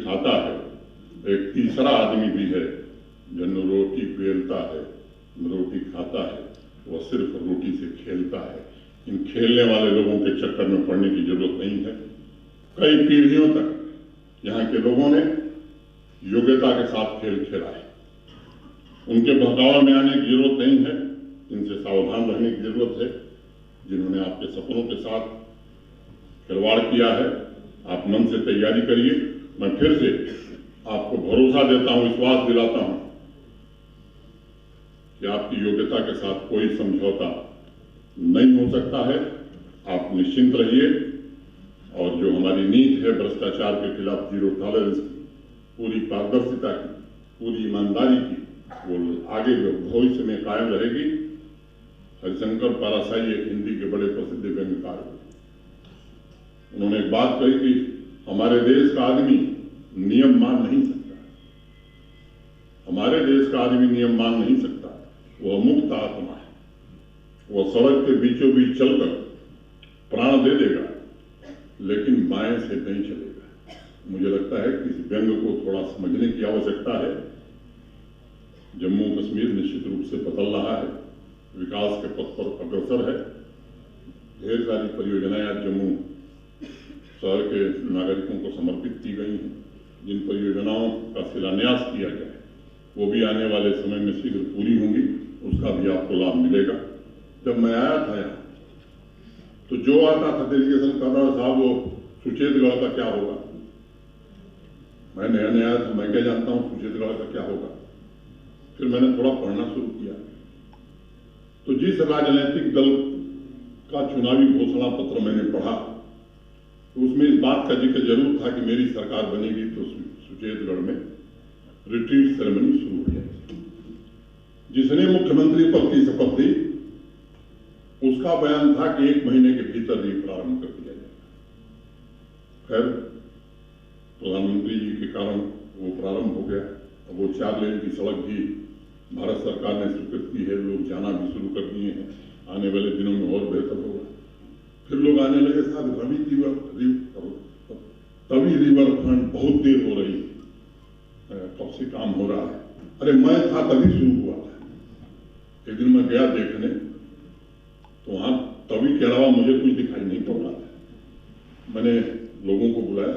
खाता है, एक तीसरा आदमी भी है जो न रोटी बेलता है न रोटी खाता है, वह सिर्फ रोटी से खेलता है। इन खेलने वाले लोगों के चक्कर में पड़ने की जरूरत नहीं है। कई पीढ़ियों तक यहाँ के लोगों ने योग्यता के साथ खेल खेला है। उनके बहकावे में आने की जरूरत नहीं है। इनसे सावधान रहने की जरूरत है। जिन्होंने आपके सपनों के साथ खिलवाड़ किया है, आप मन से तैयारी करिए। मैं फिर से आपको भरोसा देता हूं, विश्वास दिलाता हूं कि आपकी योग्यता के साथ कोई समझौता नहीं हो सकता है। आप निश्चिंत रहिए और जो हमारी नीति है भ्रष्टाचार के खिलाफ जीरो टॉलरेंस की, पूरी पारदर्शिता की, पूरी ईमानदारी की, वो आगे भविष्य में कायम रहेगी। हरिशंकर पाराशाही एक हिंदी के बड़े प्रसिद्ध व्यंग्यकार हुए। उन्होंने एक बात कही कि हमारे देश का आदमी नियम मान नहीं सकता, हमारे देश का आदमी नियम मान नहीं सकता, वह मुक्त आत्मा है। वह सड़क के बीचों बीच चलकर प्राण दे देगा लेकिन बाएं से नहीं चलेगा। मुझे लगता है कि इस व्यंग को थोड़ा समझने की आवश्यकता है। जम्मू कश्मीर निश्चित रूप से बदल रहा है, विकास के पथ पर अग्रसर है। ढेर सारी परियोजनाएं आज जम्मू शहर के नागरिकों को समर्पित की गई हैं। जिन परियोजनाओं का शिलान्यास किया गया है वो भी आने वाले समय में शीघ्र पूरी होंगी, उसका भी आपको लाभ मिलेगा। जब मैं आया था यहाँ तो जो आता था डेलीगेशन कर रहा साहब वो सुचेतगढ़ का क्या होगा, मैं नया नया आया था, मैं क्या जानता हूँ सुचेतगढ़ का क्या होगा। फिर मैंने थोड़ा पढ़ना शुरू किया तो जिस राजनीतिक दल का चुनावी घोषणा पत्र मैंने पढ़ा तो उसमें इस बात का जिक्र जरूर था कि मेरी सरकार बनेगी तो सुचेतगढ़ में रिट्रीट सेरेमनी शुरू हो जाएगी। जिसने मुख्यमंत्री पद की शपथ ली उसका बयान था कि 1 महीने के भीतर ही प्रारंभ कर दिया जाएगा। खैर प्रधानमंत्री जी के कारण वो प्रारंभ हो गया। अब वो 4 लेन की सड़क भी भारत सरकार ने स्वीकृत की है, लोग जाना भी शुरू कर दिए हैं। आने वाले दिनों में और बेहतर होगा। फिर लोग आने लगे साहब तभी रिवर फ्रंट बहुत देर हो रही है, कब से काम हो रहा है। अरे मैं था तभी शुरू हुआ था। एक दिन मैं गया देखने तो वहां तभी के अलावा मुझे कुछ दिखाई नहीं पड़ रहा था। मैंने लोगों को बुलाया,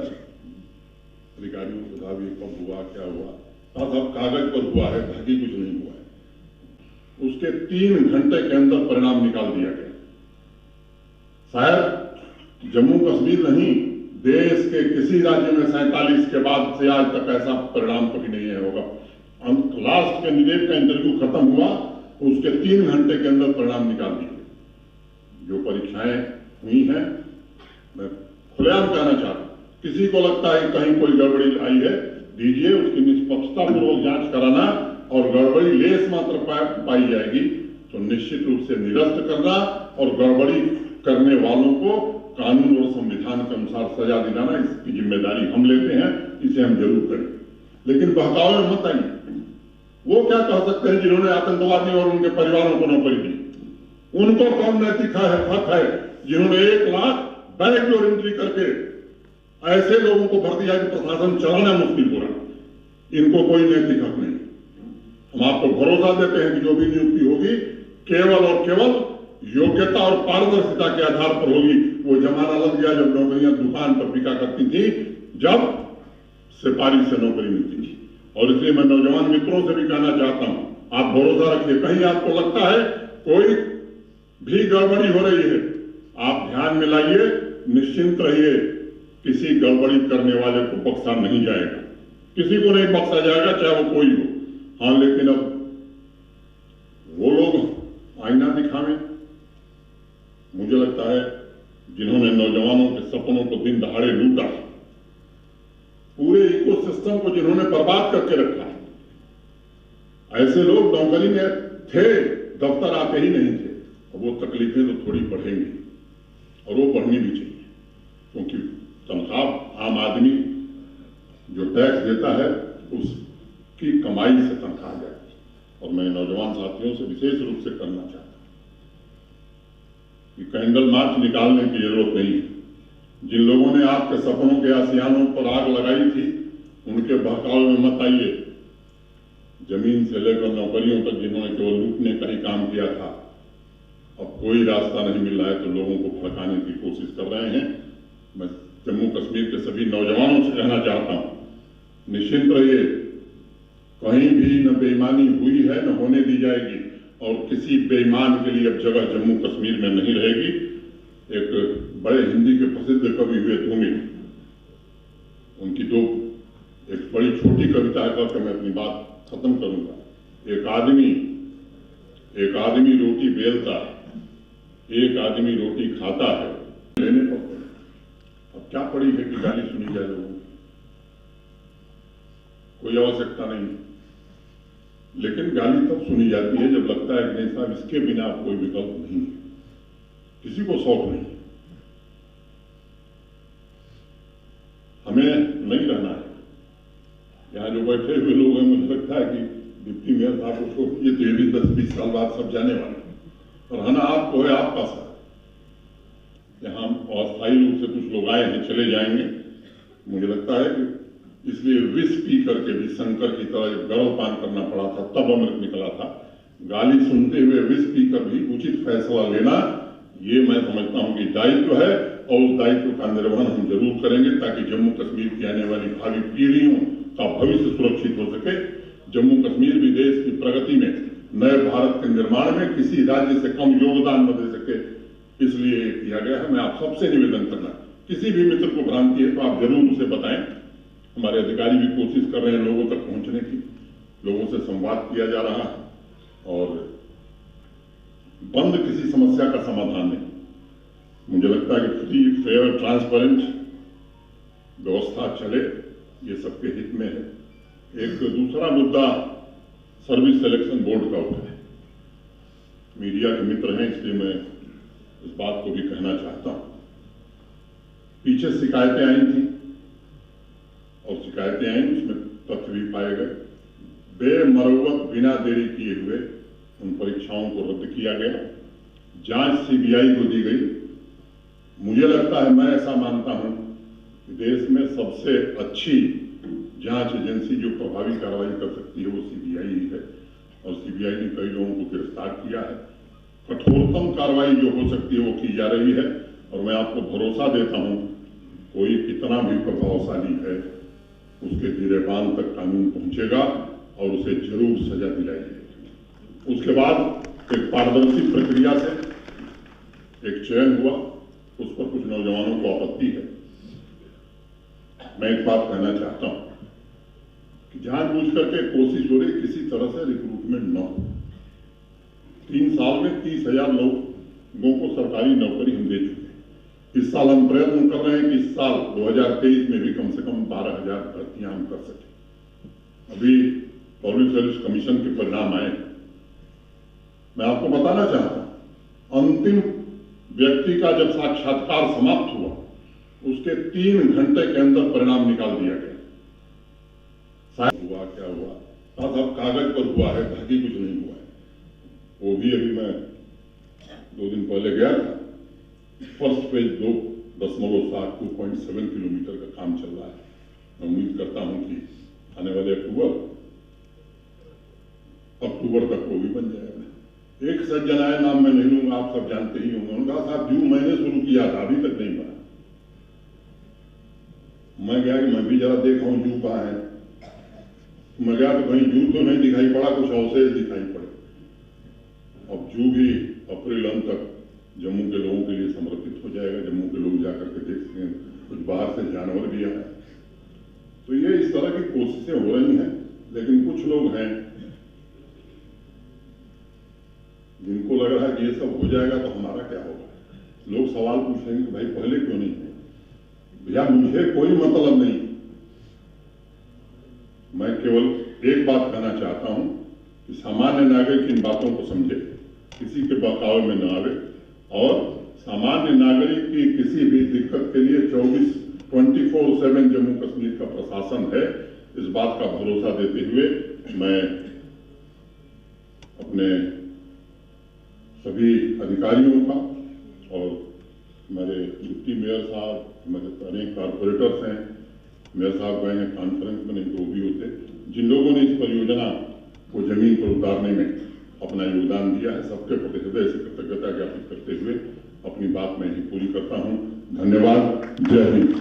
अधिकारियों को कहा भी कब हुआ क्या हुआ, साहब कागज पर हुआ है, बाकी कुछ नहीं हुआ है। उसके 3 घंटे के अंदर परिणाम निकाल दिया गया। शायद जम्मू कश्मीर नहीं, देश के किसी राज्य में 47 के बाद से आज तक ऐसा परिणाम कभी नहीं होगा। लास्ट कैंडिडेट का इंटरव्यू खत्म हुआ, उसके 3 घंटे के अंदर परिणाम निकाल दिए। जो परीक्षाएं हुई हैं, मैं खुलेआम कहना चाहता हूं, किसी को लगता है कहीं कोई गड़बड़ी आई है, दीजिए, उसकी निष्पक्षता पूर्वक जांच कराना और गड़बड़ी लेस मात्र पाई जाएगी तो निश्चित रूप से निरस्त करना और गड़बड़ी करने वालों को कानून और संविधान के अनुसार सजा दिलाना, इसकी जिम्मेदारी हम लेते हैं। इसे हम जरूर करें, लेकिन बहकावे में मत आइए। वो क्या कह सकते हैं जिन्होंने आतंकवादी और उनके परिवारों को नौकरी दी? उनको कौन नैतिक हक है जिन्होंने 1 लाख बैकडोर एंट्री करके ऐसे लोगों को भर दिया कि प्रशासन चलाना मुश्किल हो रहा। इनको कोई नैतिक हक नहीं। हम आपको भरोसा देते हैं कि जो भी नियुक्ति होगी केवल और केवल योग्यता और पारदर्शिता के आधार पर होगी। वो जमाना लग गया जब नौकरियां दुकान पर बिका करती थी, जब सिपाही से नौकरी मिलती थी। और इसलिए मैं नौजवान मित्रों से भी कहना चाहता हूं, आप भरोसा रखिए। कहीं आपको लगता है कोई भी गड़बड़ी हो रही है, आप ध्यान में लाइए, निश्चिंत रहिए, किसी गड़बड़ी करने वाले को बख्शा नहीं जाएगा, किसी को नहीं बख्शा जाएगा, चाहे वो कोई हो। हाँ, लेकिन अब वो लोग आईना दिखावें। मुझे लगता है जिन्होंने नौजवानों के सपनों को दिन दहाड़े लूटा, पूरे इकोसिस्टम को जिन्होंने बर्बाद करके रखा है, ऐसे लोग नौकरी में थे, दफ्तर आते ही नहीं थे। वो तकलीफें तो थोड़ी बढ़ेंगी और वो बढ़नी भी चाहिए, क्योंकि तनख्वाह आम आदमी जो टैक्स देता है उसकी कमाई से तनख्वाह जाती है। और मैं नौजवान साथियों से विशेष रूप से करना चाहता हूं कि कैंडल मार्च निकालने की जरूरत नहीं है। जिन लोगों ने आपके सपनों के आसियानों पर आग लगाई थी उनके बहकाव में मत आइए। जमीन से लेकर नौकरियों तक जिन्होंने केवल लूटने का ही काम किया था, अब कोई रास्ता नहीं मिल रहा है तो लोगों को भड़काने की कोशिश कर रहे हैं। मैं जम्मू कश्मीर के सभी नौजवानों से कहना चाहता हूं, निश्चिंत रहिए, कहीं भी न बेईमानी हुई है न होने दी जाएगी, और किसी बेईमान के लिए अब जगह जम्मू कश्मीर में नहीं रहेगी। एक बड़े हिंदी के प्रसिद्ध कवि हुए धूमिल, उनकी दो एक बड़ी छोटी कविता है, करके मैं अपनी बात खत्म करूंगा। एक आदमी रोटी बेलता है, एक आदमी रोटी खाता है, लेने पड़ते हैं। अब क्या पड़ी है कि गाली सुनी जाए लोगों की, कोई आवश्यकता नहीं, लेकिन गाली तब सुनी जाती है जब लगता है कि नहीं साहब, इसके बिना अब कोई विकल्प नहीं है, किसी को शौक नहीं, हमें नहीं रहना है। यहाँ जो बैठे हुए लोग हैं, मुझे लगता है कि डिप्टी मेयर साहब को छोड़, ये 10-20 साल बाद सब जाने वाले, और रहना आपको है, आपका साथ। यहाँ अस्थायी रूप से कुछ लोग आए हैं, चले जाएंगे। मुझे लगता है कि इसलिए विष पी करके भी शंकर की तरह गर्भपान करना पड़ा था, तब अमृत निकला था। गाली सुनते हुए विष पीकर भी उचित फैसला लेना, ये मैं समझता हूं कि दायित्व है, और उस दायित्व का निर्वहन हम जरूर करेंगे, ताकि जम्मू कश्मीर की आने वाली भावी पीढ़ियों का भविष्य सुरक्षित हो सके। जम्मू कश्मीर भी देश की प्रगति में, नए भारत के निर्माण में किसी राज्य से कम योगदान न दे सके, इसलिए किया गया है। मैं आप सबसे निवेदन करना, किसी भी मित्र को भ्रांति है तो आप जरूर उसे बताएं। हमारे अधिकारी भी कोशिश कर रहे हैं लोगों तक पहुंचने की, लोगों से संवाद किया जा रहा है, और बंद किसी समस्या का समाधान नहीं। मुझे लगता है कि फ्री, फेयर, ट्रांसपेरेंट व्यवस्था चले, ये सबके हित में है। एक दूसरा मुद्दा सर्विस सिलेक्शन बोर्ड का उठा है। मीडिया के मित्र हैं, इसलिए मैं इस बात को भी कहना चाहता हूं। पीछे शिकायतें आई थी, और शिकायतें आई, उसमें तथ्य भी पाए गए। बेमरवत बिना देरी किए हुए उन परीक्षाओं को रद्द किया गया, जांच सीबीआई को दी गई। मुझे लगता है, मैं ऐसा मानता हूं कि देश में सबसे अच्छी जांच एजेंसी जो प्रभावी कार्रवाई कर सकती है वो सीबीआई ही है, और सीबीआई ने कई लोगों को गिरफ्तार किया है। कठोरतम कार्रवाई जो हो सकती है वो की जा रही है, और मैं आपको भरोसा देता हूं, कोई कितना भी प्रभावशाली है, उसके गिरेबान तक कानून पहुंचेगा और उसे जरूर सजा दिलाई जाएगी। उसके बाद एक पारदर्शी प्रक्रिया से एक चयन हुआ, उस पर कुछ नौजवानों को आपत्ति है। मैं एक बात कहना चाहता हूं कि जानबूझ करके कोशिश हो रही किसी तरह से रिक्रूटमेंट न हो। 3 साल में 30,000 लोगों को सरकारी नौकरी हम दे चुके हैं। इस साल हम प्रयत्न कर रहे हैं कि इस साल 2023 में भी कम से कम 12,000 भर्तियां हम कर सकें। अभी पब्लिक सर्विस कमीशन के परिणाम आए। मैं आपको बताना चाहता हूं, अंतिम व्यक्ति का जब साक्षात्कार समाप्त हुआ, उसके 3 घंटे के अंदर परिणाम निकाल दिया गया। शायद हुआ क्या हुआ, अब कागज पर हुआ है, बाकी कुछ नहीं हुआ है। वो भी अभी मैं 2 दिन पहले गया था, फर्स्ट फेज 2.7 2.7 किलोमीटर का काम चल रहा है। मैं उम्मीद करता हूं कि आने वाले अक्टूबर तक वो भी बन जाएगा। एक सज्जन आए, नाम मैं नहीं लूंगा, आप सब जानते ही होंगे, उन्होंने कहा साहब जून महीने शुरू किया था, अभी तक नहीं बना। मैं गया कि मैं भी जरा देखा हूं जू कहाँ है। मैं गया तो कहीं जू तो नहीं दिखाई पड़ा, कुछ अवशेष दिखाई पड़े। अब जू भी अप्रैल अंत तक जम्मू के लोगों के लिए समर्पित हो जाएगा, जम्मू के लोग जाकर के देख सकें। कुछ बाहर से जानवर भी आए, तो ये इस तरह की कोशिशें हो रही हैं। लेकिन कुछ लोग हैं जिनको लग रहा है कि ये सब हो जाएगा तो हमारा क्या होगा। लोग सवाल पूछेंगे कि भाई पहले क्यों नहीं है। भैया मुझे कोई मतलब नहीं, मैं केवल एक बात कहना चाहता हूं कि सामान्य नागरिक इन बातों को समझे, किसी के बहकावे में न आवे, और सामान्य नागरिक की किसी भी दिक्कत के लिए 24/7 जम्मू कश्मीर का प्रशासन है। इस बात का भरोसा देते हुए मैं अपने सभी अधिकारियों का और हमारे डिप्टी मेयर साहब, हमारे अनेक कारपोरेटर्स हैं, मेयर साहब गए हैं कॉन्फ्रेंस में, सुधारने में अपना योगदान दिया है। सबके प्रति हृदय से कृतज्ञता ज्ञापित करते हुए अपनी बात मैं ही पूरी करता हूँ। धन्यवाद। जय हिंद।